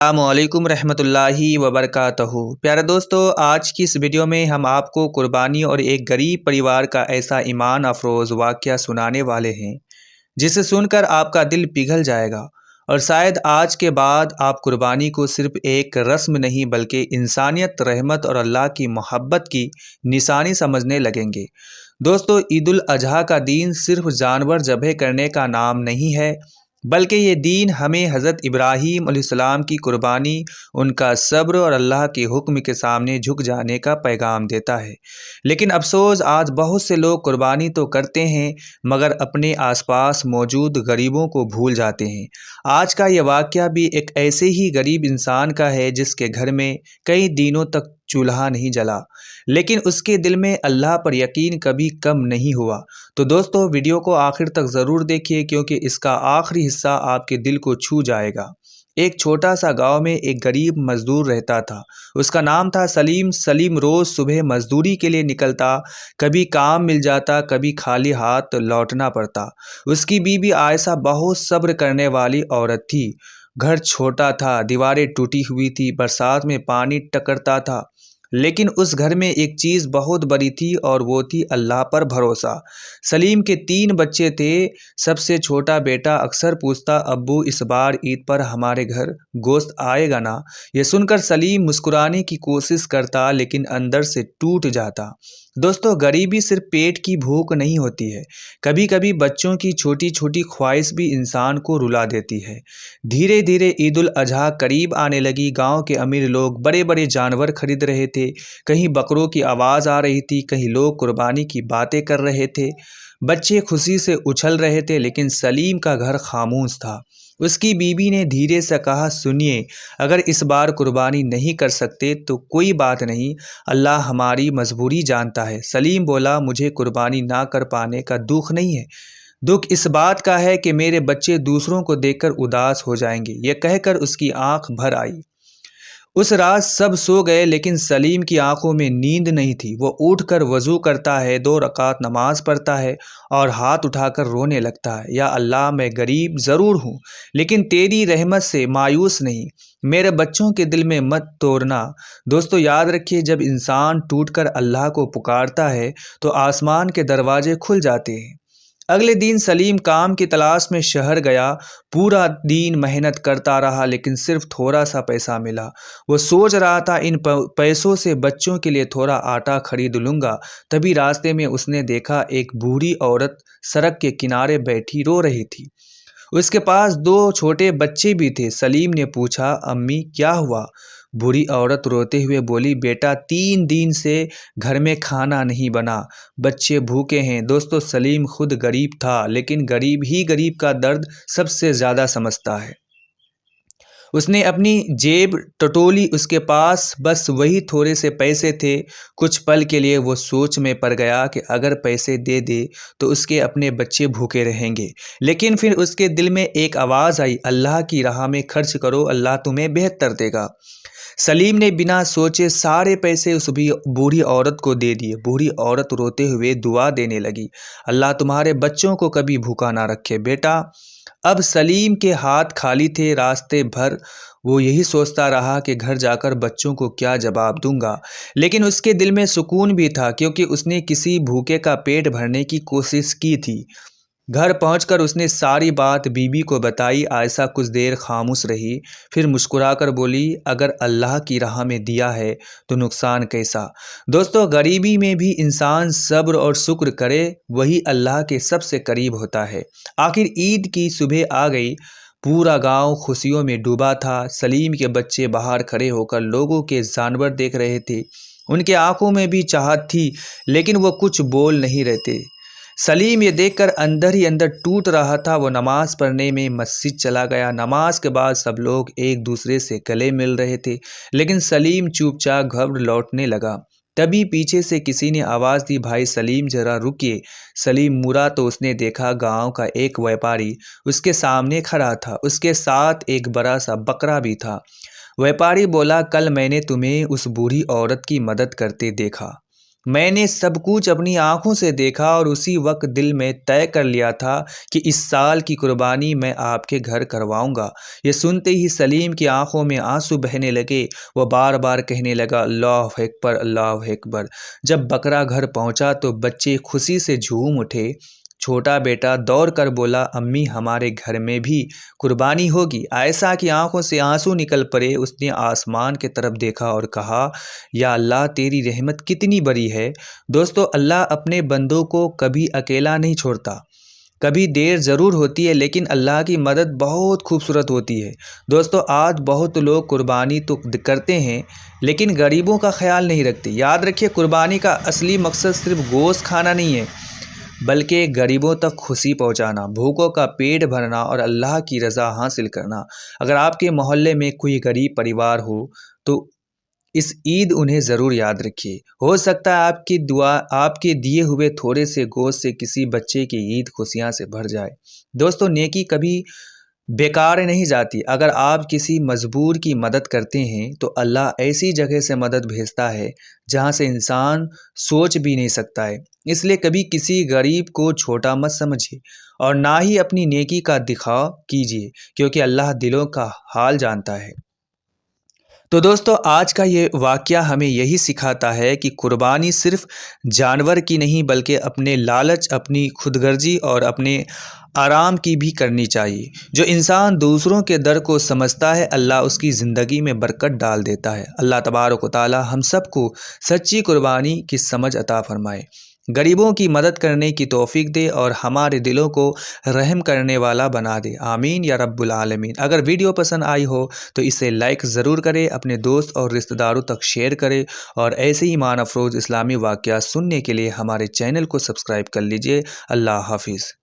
السلام رحمۃ اللہ وبرکاتہ۔ پیارے دوستو، آج کی اس ویڈیو میں ہم آپ کو قربانی اور ایک غریب پریوار کا ایسا ایمان افروز واقعہ سنانے والے ہیں جسے سن کر آپ کا دل پگھل جائے گا، اور شاید آج کے بعد آپ قربانی کو صرف ایک رسم نہیں بلکہ انسانیت، رحمت اور اللہ کی محبت کی نشانی سمجھنے لگیں گے۔ دوستو، عید الاضحیٰ کا دین صرف جانور ذبح کرنے کا نام نہیں ہے، بلکہ یہ دین ہمیں حضرت ابراہیم علیہ السلام کی قربانی، ان کا صبر اور اللہ کے حکم کے سامنے جھک جانے کا پیغام دیتا ہے۔ لیکن افسوس، آج بہت سے لوگ قربانی تو کرتے ہیں مگر اپنے آس پاس موجود غریبوں کو بھول جاتے ہیں۔ آج کا یہ واقعہ بھی ایک ایسے ہی غریب انسان کا ہے جس کے گھر میں کئی دنوں تک چولہا نہیں جلا، لیکن اس کے دل میں اللہ پر یقین کبھی کم نہیں ہوا۔ تو دوستو، ویڈیو کو آخر تک ضرور دیکھیے کیونکہ اس کا آخری حصہ آپ کے دل کو چھو جائے گا۔ ایک چھوٹا سا گاؤں میں ایک غریب مزدور رہتا تھا۔ اس کا نام تھا سلیم۔ سلیم روز صبح مزدوری کے لیے نکلتا، کبھی کام مل جاتا، کبھی خالی ہاتھ لوٹنا پڑتا۔ اس کی بیوی عائشہ بہت صبر کرنے والی عورت تھی۔ گھر چھوٹا تھا، دیواریں ٹوٹی ہوئی تھی، برسات میں پانی ٹکرتا تھا، لیکن اس گھر میں ایک چیز بہت بڑی تھی اور وہ تھی اللہ پر بھروسہ۔ سلیم کے 3 بچے تھے۔ سب سے چھوٹا بیٹا اکثر پوچھتا، ابو اس بار عید پر ہمارے گھر گوشت آئے گا نا؟ یہ سن کر سلیم مسکرانے کی کوشش کرتا لیکن اندر سے ٹوٹ جاتا۔ دوستو، غریبی صرف پیٹ کی بھوک نہیں ہوتی ہے، کبھی کبھی بچوں کی چھوٹی چھوٹی خواہش بھی انسان کو رلا دیتی ہے۔ دھیرے دھیرے عید الاضحیٰ قریب آنے لگی۔ گاؤں کے امیر لوگ بڑے بڑے جانور خرید رہے تھے، کہیں بکروں کی آواز آ رہی تھی، کہیں لوگ قربانی کی باتیں کر رہے تھے، بچے خوشی سے اچھل رہے تھے، لیکن سلیم کا گھر خاموش تھا۔ اس کی بیوی نے دھیرے سے کہا، سنیے، اگر اس بار قربانی نہیں کر سکتے تو کوئی بات نہیں، اللہ ہماری مجبوری جانتا ہے۔ سلیم بولا، مجھے قربانی نہ کر پانے کا دکھ نہیں ہے، دکھ اس بات کا ہے کہ میرے بچے دوسروں کو دیکھ کر اداس ہو جائیں گے۔ یہ کہہ کر اس کی آنکھ بھر آئی۔ اس رات سب سو گئے لیکن سلیم کی آنکھوں میں نیند نہیں تھی۔ وہ اٹھ کر وضو کرتا ہے، 2 رکعت نماز پڑھتا ہے اور ہاتھ اٹھا کر رونے لگتا ہے۔ یا اللہ، میں غریب ضرور ہوں لیکن تیری رحمت سے مایوس نہیں، میرے بچوں کے دل میں مت توڑنا۔ دوستو، یاد رکھیے، جب انسان ٹوٹ کر اللہ کو پکارتا ہے تو آسمان کے دروازے کھل جاتے ہیں۔ اگلے دن سلیم کام کی تلاش میں شہر گیا۔ پورا دن محنت کرتا رہا لیکن صرف تھوڑا سا پیسہ ملا۔ وہ سوچ رہا تھا، ان پیسوں سے بچوں کے لیے تھوڑا آٹا خرید لوں گا۔ تبھی راستے میں اس نے دیکھا ایک بوڑھی عورت سڑک کے کنارے بیٹھی رو رہی تھی۔ اس کے پاس 2 چھوٹے بچے بھی تھے۔ سلیم نے پوچھا، امی کیا ہوا؟ بوڑھی عورت روتے ہوئے بولی، بیٹا 3 دن سے گھر میں کھانا نہیں بنا، بچے بھوکے ہیں۔ دوستو، سلیم خود غریب تھا لیکن غریب ہی غریب کا درد سب سے زیادہ سمجھتا ہے۔ اس نے اپنی جیب ٹٹولی، اس کے پاس بس وہی تھوڑے سے پیسے تھے۔ کچھ پل کے لیے وہ سوچ میں پڑ گیا کہ اگر پیسے دے دے تو اس کے اپنے بچے بھوکے رہیں گے، لیکن پھر اس کے دل میں ایک آواز آئی، اللہ کی راہ میں خرچ کرو، اللہ تمہیں بہتر دے گا۔ سلیم نے بنا سوچے سارے پیسے اس بوڑھی عورت کو دے دیے۔ بوڑھی عورت روتے ہوئے دعا دینے لگی، اللہ تمہارے بچوں کو کبھی بھوکا نہ رکھے بیٹا۔ اب سلیم کے ہاتھ خالی تھے۔ راستے بھر وہ یہی سوچتا رہا کہ گھر جا کر بچوں کو کیا جواب دوں گا، لیکن اس کے دل میں سکون بھی تھا کیونکہ اس نے کسی بھوکے کا پیٹ بھرنے کی کوشش کی تھی۔ گھر پہنچ کر اس نے ساری بات بیوی کو بتائی۔ عائشہ کچھ دیر خاموش رہی، پھر مسکرا کر بولی، اگر اللہ کی راہ میں دیا ہے تو نقصان کیسا؟ دوستو، غریبی میں بھی انسان صبر اور شکر کرے، وہی اللہ کے سب سے قریب ہوتا ہے۔ آخر عید کی صبح آ گئی۔ پورا گاؤں خوشیوں میں ڈوبا تھا۔ سلیم کے بچے باہر کھڑے ہو کر لوگوں کے جانور دیکھ رہے تھے۔ ان کے آنکھوں میں بھی چاہت تھی لیکن وہ کچھ بول نہیں رہے تھے۔ سلیم یہ دیکھ کر اندر ہی اندر ٹوٹ رہا تھا۔ وہ نماز پڑھنے میں مسجد چلا گیا۔ نماز کے بعد سب لوگ ایک دوسرے سے گلے مل رہے تھے لیکن سلیم چوپ چاپ گھر لوٹنے لگا۔ تبھی پیچھے سے کسی نے آواز دی، بھائی سلیم ذرا رکیے۔ سلیم مڑا تو اس نے دیکھا گاؤں کا ایک ویپاری اس کے سامنے کھڑا تھا، اس کے ساتھ ایک بڑا سا بکرا بھی تھا۔ ویپاری بولا، کل میں نے تمہیں اس بوڑھی عورت کی مدد کرتے دیکھا، میں نے سب کچھ اپنی آنکھوں سے دیکھا اور اسی وقت دل میں طے کر لیا تھا کہ اس سال کی قربانی میں آپ کے گھر کرواؤں گا۔ یہ سنتے ہی سلیم کی آنکھوں میں آنسو بہنے لگے۔ وہ بار بار کہنے لگا، اللہ اکبر، اللہ اکبر۔ جب بکرا گھر پہنچا تو بچے خوشی سے جھوم اٹھے۔ چھوٹا بیٹا دوڑ کر بولا، امی ہمارے گھر میں بھی قربانی ہوگی۔ عائشہ کی آنکھوں سے آنسو نکل پڑے۔ اس نے آسمان کی طرف دیکھا اور کہا، یا اللہ تیری رحمت کتنی بڑی ہے۔ دوستو، اللہ اپنے بندوں کو کبھی اکیلا نہیں چھوڑتا۔ کبھی دیر ضرور ہوتی ہے لیکن اللہ کی مدد بہت خوبصورت ہوتی ہے۔ دوستو، آج بہت لوگ قربانی تو کرتے ہیں لیکن غریبوں کا خیال نہیں رکھتے۔ یاد رکھیے، قربانی کا اصلی مقصد صرف گوشت کھانا نہیں ہے بلکہ غریبوں تک خوشی پہنچانا، بھوکوں کا پیٹ بھرنا اور اللہ کی رضا حاصل کرنا۔ اگر آپ کے محلے میں کوئی غریب پریوار ہو تو اس عید انہیں ضرور یاد رکھیے۔ ہو سکتا ہے آپ کے دیے ہوئے تھوڑے سے گوشت سے کسی بچے کی عید خوشیاں سے بھر جائے۔ دوستو، نیکی کبھی بیکار نہیں جاتی۔ اگر آپ کسی مجبور کی مدد کرتے ہیں تو اللہ ایسی جگہ سے مدد بھیجتا ہے جہاں سے انسان سوچ بھی نہیں سکتا ہے۔ اس لیے کبھی کسی غریب کو چھوٹا مت سمجھیے اور نہ ہی اپنی نیکی کا دکھاوا کیجیے، کیونکہ اللہ دلوں کا حال جانتا ہے۔ تو دوستو، آج کا یہ واقعہ ہمیں یہی سکھاتا ہے کہ قربانی صرف جانور کی نہیں بلکہ اپنے لالچ، اپنی خود غرضی اور اپنے آرام کی بھی کرنی چاہیے۔ جو انسان دوسروں کے در کو سمجھتا ہے، اللہ اس کی زندگی میں برکت ڈال دیتا ہے۔ اللہ تبارک و تعالی ہم سب کو سچی قربانی کی سمجھ عطا فرمائے، غریبوں کی مدد کرنے کی توفیق دے اور ہمارے دلوں کو رحم کرنے والا بنا دے۔ آمین یا رب العالمین۔ اگر ویڈیو پسند آئی ہو تو اسے لائک ضرور کرے، اپنے دوست اور رشتہ داروں تک شیئر کرے اور ایسے ہی ایمان افروز اسلامی واقعات سننے کے لیے ہمارے چینل کو سبسکرائب کر لیجئے۔ اللہ حافظ۔